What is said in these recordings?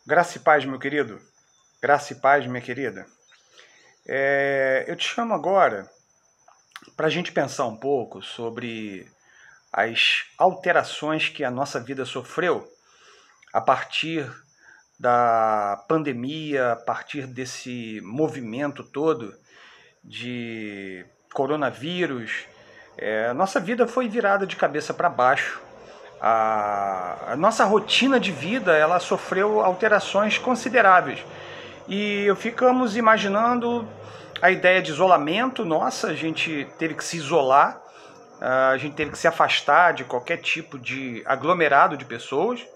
Graça e paz, meu querido. Graça e paz, minha querida. Eu te chamo agora para a gente pensar um pouco sobre as alterações que a nossa vida sofreu a partir da pandemia, a partir desse movimento todo de coronavírus. A nossa vida foi virada de cabeça para baixo. A nossa rotina de vida ela sofreu alterações consideráveis e ficamos imaginando a ideia de isolamento. Nossa, a gente teve que se isolar, a gente teve que se afastar de qualquer tipo de aglomerado de pessoas,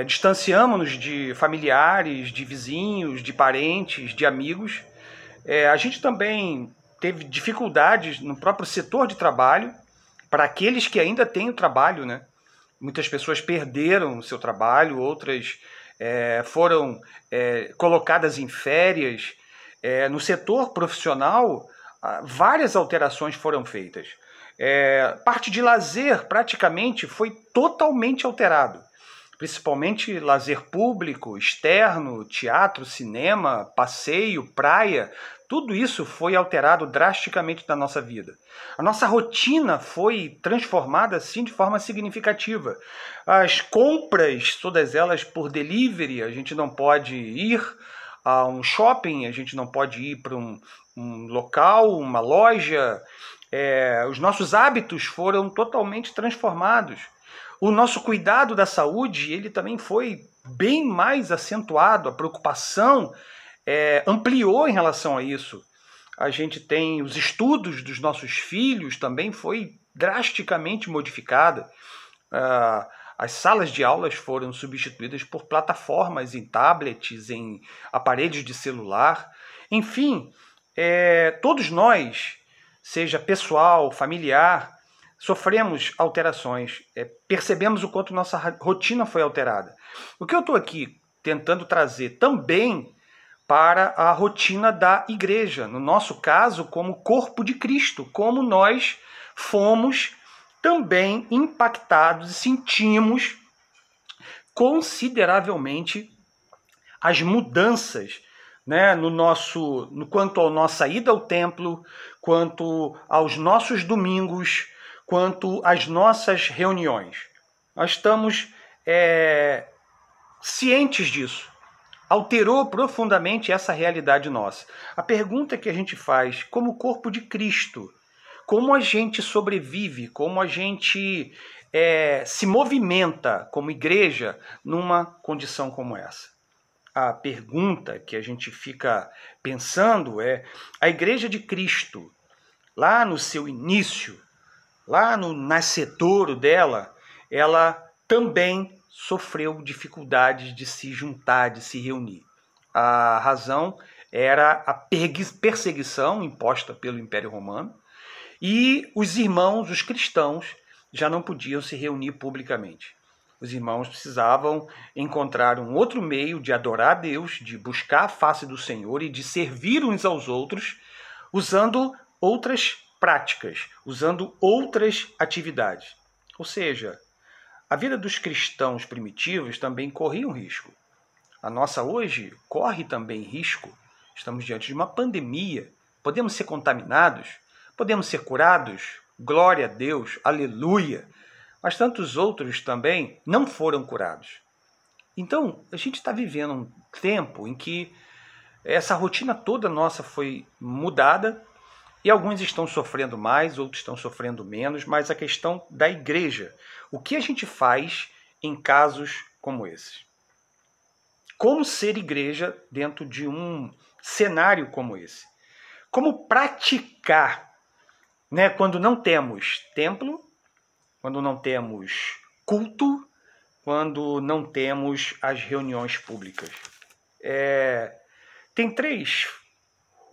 distanciamos-nos de familiares, de vizinhos, de parentes, de amigos. A gente também teve dificuldades no próprio setor de trabalho, para aqueles que ainda têm o trabalho, né? Muitas pessoas perderam o seu trabalho, outras foram colocadas em férias. No setor profissional, várias alterações foram feitas. Parte de lazer praticamente foi totalmente alterado, principalmente lazer público, externo, teatro, cinema, passeio, praia. Tudo isso foi alterado drasticamente na nossa vida. A nossa rotina foi transformada, assim, de forma significativa. As compras, todas elas por delivery, a gente não pode ir a um shopping, a gente não pode ir para um local, uma loja. Os nossos hábitos foram totalmente transformados. O nosso cuidado da saúde, ele também foi bem mais acentuado, a preocupação ampliou em relação a isso. A gente tem os estudos dos nossos filhos também foi drasticamente modificada. As salas de aulas foram substituídas por plataformas em tablets, em aparelhos de celular. Enfim, todos nós, seja pessoal, familiar, sofremos alterações, percebemos o quanto nossa rotina foi alterada. O que eu estou aqui tentando trazer também para a rotina da igreja, no nosso caso, como corpo de Cristo, como nós fomos também impactados e sentimos consideravelmente as mudanças, né, quanto à nossa ida ao templo, quanto aos nossos domingos, quanto às nossas reuniões. Nós estamos cientes disso. Alterou profundamente essa realidade nossa. A pergunta que a gente faz, como corpo de Cristo, como a gente sobrevive, como a gente se movimenta como igreja numa condição como essa? A pergunta que a gente fica pensando a igreja de Cristo, lá no seu início, lá no nascedouro dela, ela também sofreu dificuldades de se juntar, de se reunir. A razão era a perseguição imposta pelo Império Romano e os irmãos, os cristãos, já não podiam se reunir publicamente. Os irmãos precisavam encontrar um outro meio de adorar a Deus, de buscar a face do Senhor e de servir uns aos outros, usando outras práticas, usando outras atividades. Ou seja, a vida dos cristãos primitivos também corria um risco. A nossa hoje corre também risco. Estamos diante de uma pandemia. Podemos ser contaminados, podemos ser curados. Glória a Deus, aleluia. Mas tantos outros também não foram curados. Então, a gente está vivendo um tempo em que essa rotina toda nossa foi mudada e alguns estão sofrendo mais, outros estão sofrendo menos, mas a questão da igreja, o que a gente faz em casos como esses? Como ser igreja dentro de um cenário como esse? Como praticar, né, quando não temos templo, quando não temos culto, quando não temos as reuniões públicas? Tem 3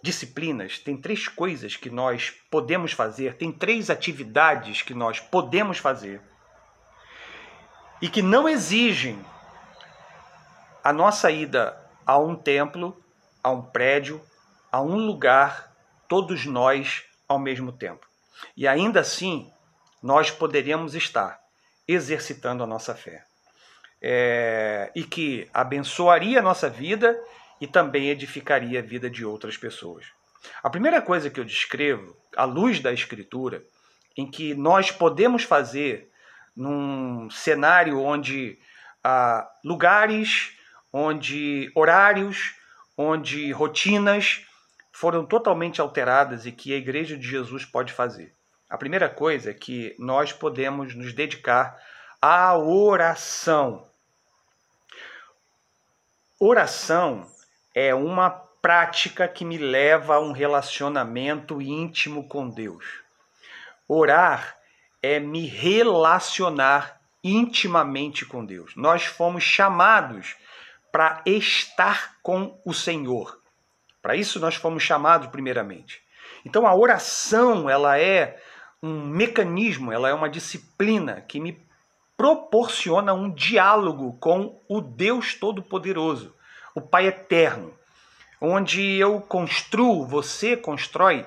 disciplinas, tem 3 coisas que nós podemos fazer, tem 3 atividades que nós podemos fazer e que não exigem a nossa ida a um templo, a um prédio, a um lugar, todos nós ao mesmo tempo. E ainda assim, nós poderíamos estar exercitando a nossa fé. e que abençoaria a nossa vida e também edificaria a vida de outras pessoas. A primeira coisa que eu descrevo, à luz da Escritura, em que nós podemos fazer num cenário onde há lugares, onde horários, onde rotinas foram totalmente alteradas e que a Igreja de Jesus pode fazer. A primeira coisa é que nós podemos nos dedicar à oração. Oração é uma prática que me leva a um relacionamento íntimo com Deus. Orar é me relacionar intimamente com Deus. Nós fomos chamados para estar com o Senhor. Para isso nós fomos chamados primeiramente. Então a oração, ela é um mecanismo, ela é uma disciplina que me proporciona um diálogo com o Deus Todo-Poderoso, o Pai Eterno, onde eu construo, você constrói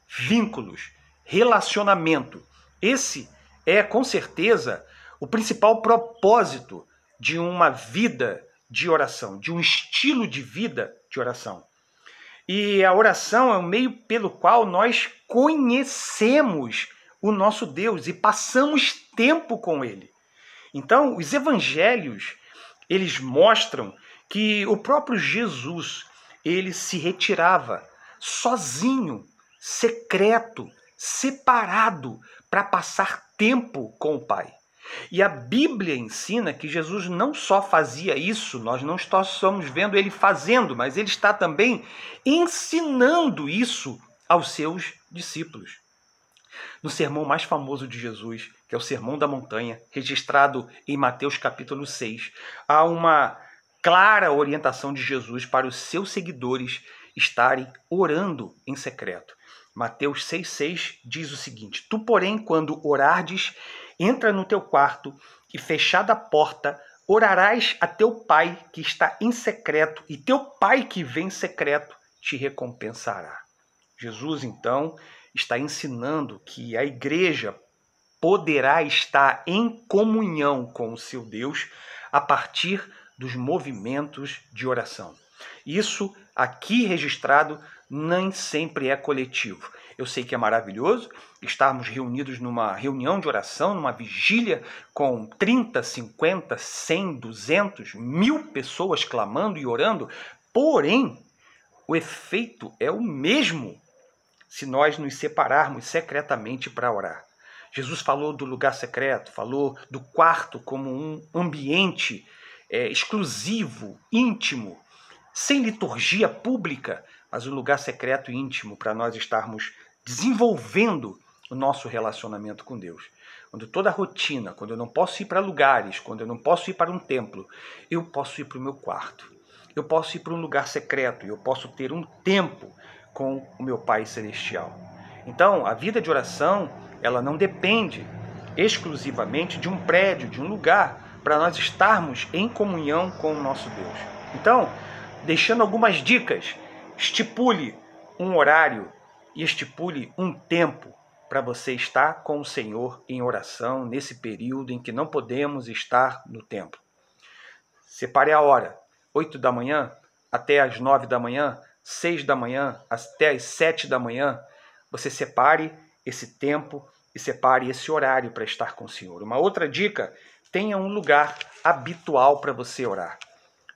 vínculos, relacionamento. Esse é, com certeza, o principal propósito de uma vida de oração, de um estilo de vida de oração. E a oração é o meio pelo qual nós conhecemos o nosso Deus e passamos tempo com Ele. Então, os evangelhos, eles mostram que o próprio Jesus, ele se retirava sozinho, secreto, separado, para passar tempo com o Pai. E a Bíblia ensina que Jesus não só fazia isso, nós não estamos vendo ele fazendo, mas ele está também ensinando isso aos seus discípulos. No sermão mais famoso de Jesus, que é o Sermão da Montanha, registrado em Mateus capítulo 6, há uma clara orientação de Jesus para os seus seguidores estarem orando em secreto. Mateus 6,6 diz o seguinte: Tu, porém, quando orardes, entra no teu quarto e, fechada a porta, orarás a teu pai que está em secreto, e teu pai que vem em secreto te recompensará. Jesus, então, está ensinando que a igreja poderá estar em comunhão com o seu Deus a partir dos movimentos de oração. Isso aqui registrado nem sempre é coletivo. Eu sei que é maravilhoso estarmos reunidos numa reunião de oração, numa vigília com 30, 50, 100, 200, 1000 pessoas clamando e orando, porém, o efeito é o mesmo se nós nos separarmos secretamente para orar. Jesus falou do lugar secreto, falou do quarto como um ambiente exclusivo, íntimo, sem liturgia pública, mas um lugar secreto e íntimo para nós estarmos desenvolvendo o nosso relacionamento com Deus. Quando toda a rotina, quando eu não posso ir para lugares, quando eu não posso ir para um templo, eu posso ir para o meu quarto. Eu posso ir para um lugar secreto, eu posso ter um tempo com o meu Pai Celestial. Então, a vida de oração, ela não depende exclusivamente de um prédio, de um lugar, para nós estarmos em comunhão com o nosso Deus. Então, deixando algumas dicas, estipule um horário e estipule um tempo para você estar com o Senhor em oração nesse período em que não podemos estar no templo. Separe a hora, 8 da manhã até as 9 da manhã, 6 da manhã até as 7 da manhã. Você separe esse tempo e separe esse horário para estar com o Senhor. Uma outra dica, tenha um lugar habitual para você orar.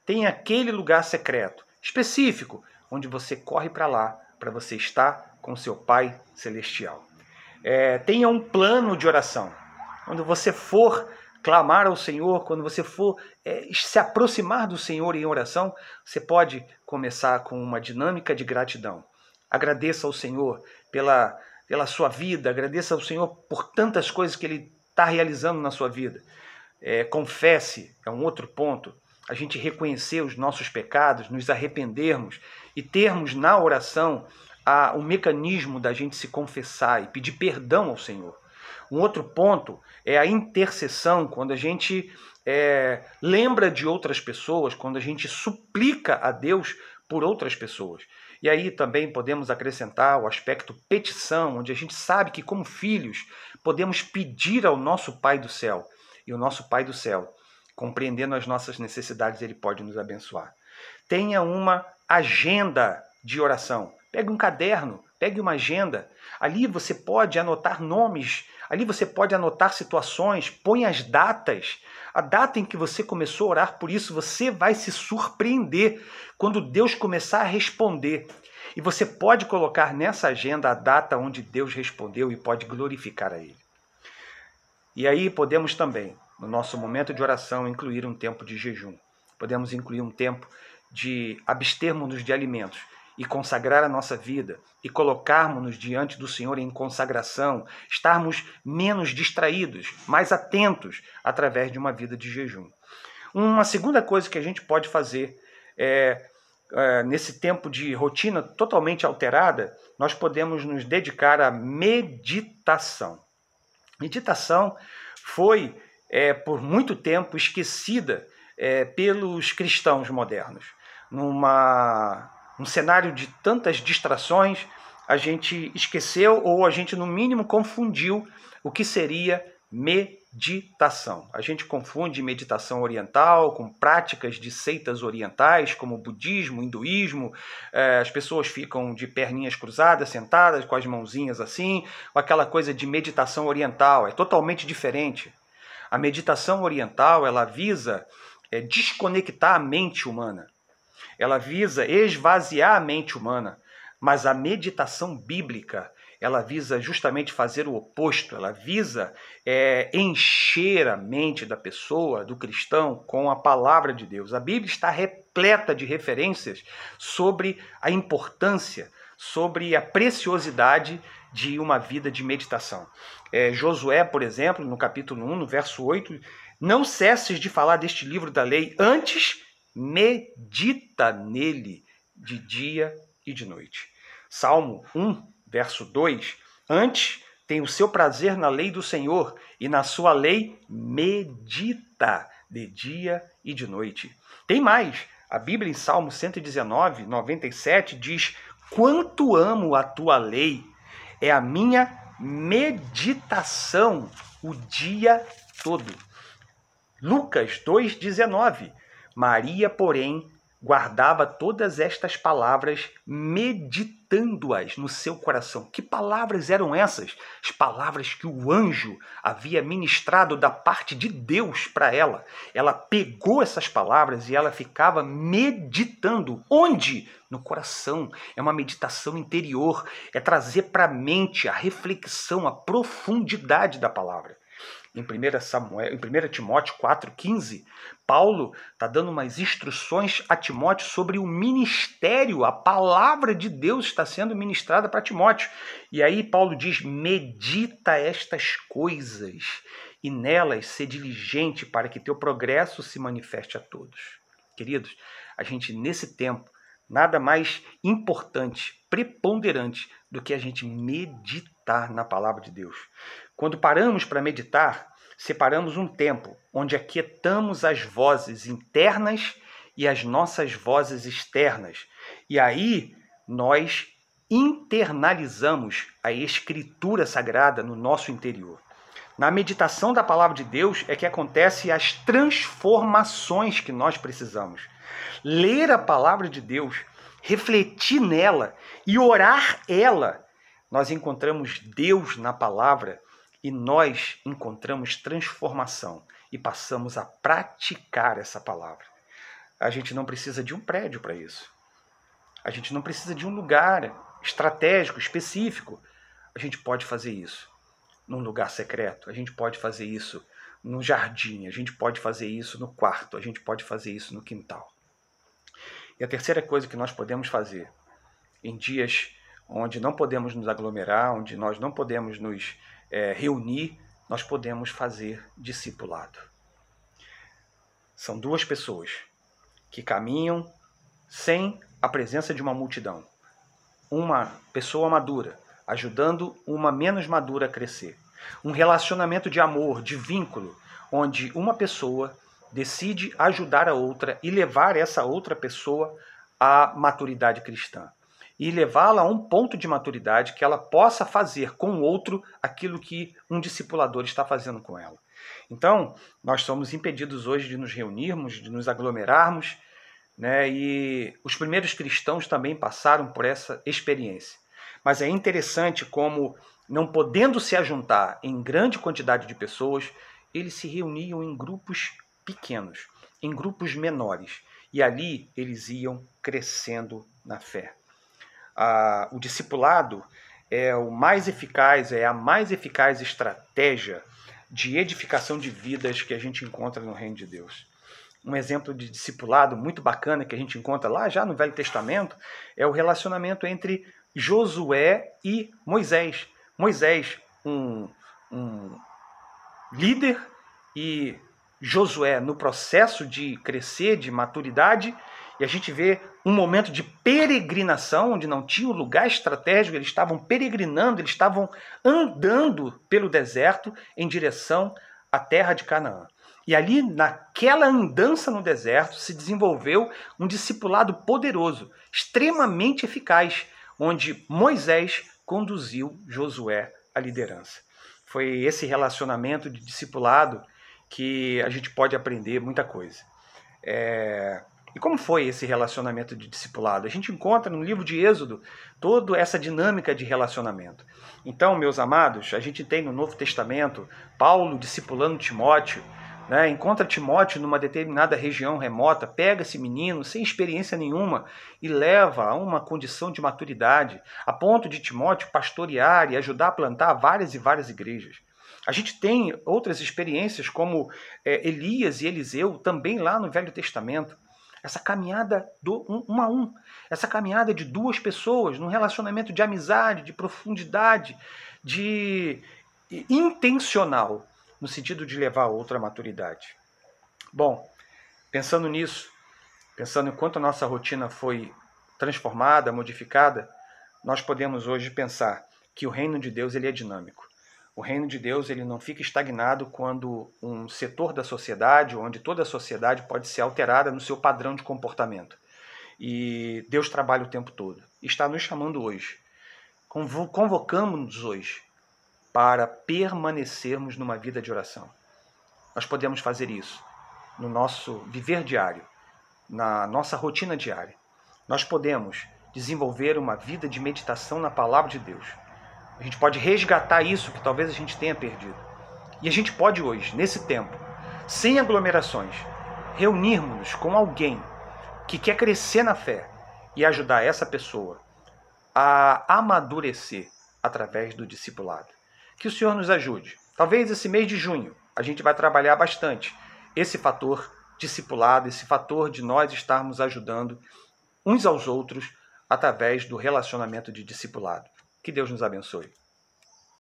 Tenha aquele lugar secreto, específico, onde você corre para lá, para você estar com o seu Pai Celestial. Tenha um plano de oração. Quando você for clamar ao Senhor, quando você for se aproximar do Senhor em oração, você pode começar com uma dinâmica de gratidão. Agradeça ao Senhor pela sua vida, agradeça ao Senhor por tantas coisas que Ele está realizando na sua vida. Confesse, é um outro ponto. A gente reconhecer os nossos pecados, nos arrependermos e termos na oração um mecanismo da gente se confessar e pedir perdão ao Senhor. Um outro ponto é a intercessão, quando a gente lembra de outras pessoas, quando a gente suplica a Deus por outras pessoas. E aí também podemos acrescentar o aspecto petição, onde a gente sabe que como filhos podemos pedir ao nosso Pai do céu. E o nosso Pai do céu, Compreendendo as nossas necessidades, Ele pode nos abençoar. Tenha uma agenda de oração. Pegue um caderno, pegue uma agenda. Ali você pode anotar nomes, ali você pode anotar situações, põe as datas. A data em que você começou a orar por isso, você vai se surpreender quando Deus começar a responder. E você pode colocar nessa agenda a data onde Deus respondeu e pode glorificar a Ele. E aí podemos também, no nosso momento de oração, incluir um tempo de jejum. Podemos incluir um tempo de abstermos-nos de alimentos e consagrar a nossa vida e colocarmos-nos diante do Senhor em consagração, estarmos menos distraídos, mais atentos através de uma vida de jejum. Uma segunda coisa que a gente pode fazer nesse tempo de rotina totalmente alterada, nós podemos nos dedicar à meditação. Meditação foi, por muito tempo, esquecida pelos cristãos modernos. Num cenário de tantas distrações, a gente esqueceu ou a gente, no mínimo, confundiu o que seria meditação. A gente confunde meditação oriental com práticas de seitas orientais, como budismo, hinduísmo. As pessoas ficam de perninhas cruzadas, sentadas, com as mãozinhas assim, ou aquela coisa de meditação oriental. É totalmente diferente. A meditação oriental, ela visa desconectar a mente humana. Ela visa esvaziar a mente humana. Mas a meditação bíblica, ela visa justamente fazer o oposto. Ela visa encher a mente da pessoa, do cristão, com a palavra de Deus. A Bíblia está repleta de referências sobre a importância, sobre a preciosidade de uma vida de meditação. Josué, por exemplo, no capítulo 1, no verso 8, não cesses de falar deste livro da lei, antes medita nele de dia e de noite. Salmo 1, verso 2, antes tem o seu prazer na lei do Senhor, e na sua lei medita de dia e de noite. Tem mais, a Bíblia em Salmo 119, 97 diz: quanto amo a tua lei, é a minha meditação o dia todo. Lucas 2,19, Maria, porém, guardava todas estas palavras, meditando-as no seu coração. Que palavras eram essas? As palavras que o anjo havia ministrado da parte de Deus para ela. Ela pegou essas palavras e ela ficava meditando. Onde? No coração. É uma meditação interior. É trazer para a mente a reflexão, a profundidade da palavra. Em 1 Timóteo 4,15, Paulo está dando umas instruções a Timóteo sobre o ministério. A palavra de Deus está sendo ministrada para Timóteo. E aí Paulo diz: medita estas coisas e nelas ser diligente para que teu progresso se manifeste a todos. Queridos, a gente nesse tempo, nada mais importante, preponderante do que a gente meditar na palavra de Deus. Quando paramos para meditar, separamos um tempo onde aquietamos as vozes internas e as nossas vozes externas. E aí nós internalizamos a Escritura Sagrada no nosso interior. Na meditação da palavra de Deus é que acontecem as transformações que nós precisamos. Ler a palavra de Deus, refletir nela e orar ela, nós encontramos Deus na palavra e nós encontramos transformação e passamos a praticar essa palavra. A gente não precisa de um prédio para isso. A gente não precisa de um lugar estratégico, específico. A gente pode fazer isso num lugar secreto. A gente pode fazer isso no jardim. A gente pode fazer isso no quarto. A gente pode fazer isso no quintal. E a terceira coisa que nós podemos fazer em dias onde não podemos nos aglomerar, onde nós não podemos nos reunir, nós podemos fazer discipulado. São duas pessoas que caminham sem a presença de uma multidão. Uma pessoa madura ajudando uma menos madura a crescer. Um relacionamento de amor, de vínculo, onde uma pessoa decide ajudar a outra e levar essa outra pessoa à maturidade cristã. E levá-la a um ponto de maturidade que ela possa fazer com o outro aquilo que um discipulador está fazendo com ela. Então, nós somos impedidos hoje de nos reunirmos, de nos aglomerarmos, né? E os primeiros cristãos também passaram por essa experiência. Mas é interessante como, não podendo se ajuntar em grande quantidade de pessoas, eles se reuniam em grupos pequenos, em grupos menores. E ali eles iam crescendo na fé. O discipulado é o mais eficaz, é a mais eficaz estratégia de edificação de vidas que a gente encontra no Reino de Deus. Um exemplo de discipulado muito bacana que a gente encontra lá já no Velho Testamento é o relacionamento entre Josué e Moisés. Moisés, um líder, e Josué no processo de crescer, de maturidade, e a gente vê um momento de peregrinação, onde não tinha um lugar estratégico, eles estavam peregrinando, eles estavam andando pelo deserto em direção à terra de Canaã. E ali, naquela andança no deserto, se desenvolveu um discipulado poderoso, extremamente eficaz, onde Moisés conduziu Josué à liderança. Foi esse relacionamento de discipulado que a gente pode aprender muita coisa. E como foi esse relacionamento de discipulado? A gente encontra no livro de Êxodo toda essa dinâmica de relacionamento. Então, meus amados, a gente tem no Novo Testamento Paulo discipulando Timóteo, né? Encontra Timóteo numa determinada região remota, pega esse menino sem experiência nenhuma e leva a uma condição de maturidade, a ponto de Timóteo pastorear e ajudar a plantar várias e várias igrejas. A gente tem outras experiências como Elias e Eliseu, também lá no Velho Testamento. Essa caminhada do um a um, essa caminhada de duas pessoas, num relacionamento de amizade, de profundidade, de intencional, no sentido de levar a outra maturidade. Bom, pensando nisso, pensando em quanto a nossa rotina foi transformada, modificada, nós podemos hoje pensar que o reino de Deus ele é dinâmico. O reino de Deus ele não fica estagnado quando um setor da sociedade, onde toda a sociedade pode ser alterada no seu padrão de comportamento. E Deus trabalha o tempo todo. Está nos chamando hoje. Convocamos-nos hoje para permanecermos numa vida de oração. Nós podemos fazer isso no nosso viver diário, na nossa rotina diária. Nós podemos desenvolver uma vida de meditação na palavra de Deus. A gente pode resgatar isso que talvez a gente tenha perdido. E a gente pode hoje, nesse tempo, sem aglomerações, reunirmos-nos com alguém que quer crescer na fé e ajudar essa pessoa a amadurecer através do discipulado. Que o Senhor nos ajude. Talvez esse mês de junho a gente vai trabalhar bastante esse fator discipulado, esse fator de nós estarmos ajudando uns aos outros através do relacionamento de discipulado. Que Deus nos abençoe.